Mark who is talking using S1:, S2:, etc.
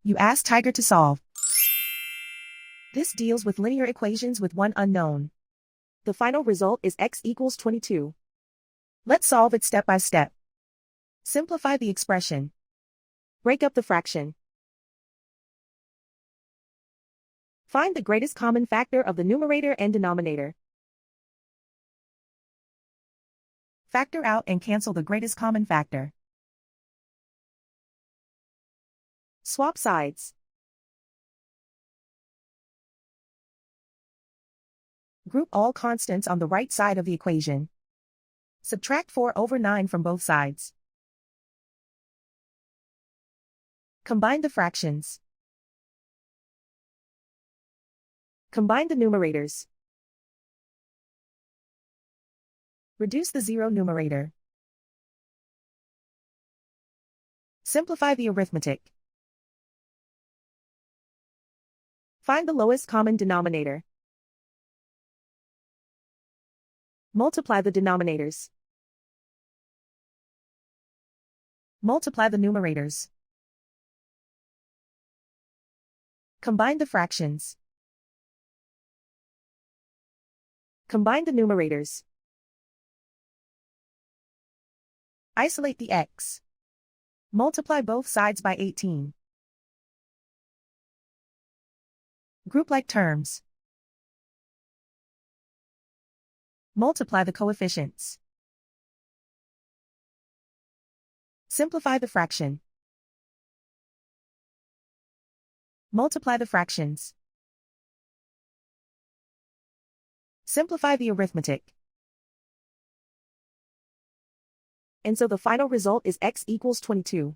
S1: You ask Tiger to solve. This deals with linear equations with one unknown. The final result is x equals 22. Let's solve it step by step. Simplify the expression. Break up the fraction. Find the greatest common factor of the numerator and denominator. Factor out and cancel the greatest common factor. Swap sides. Group all constants on the right side of the equation. Subtract 4/9 from both sides. Combine the fractions. Combine the numerators. Reduce the zero numerator. Simplify the arithmetic. Find the lowest common denominator. Multiply the denominators. Multiply the numerators. Combine the fractions. Combine the numerators. Isolate the x. Multiply both sides by 18. Group like terms. Multiply the coefficients. Simplify the fraction. Multiply the fractions. Simplify the arithmetic. And so the final result is x equals 22.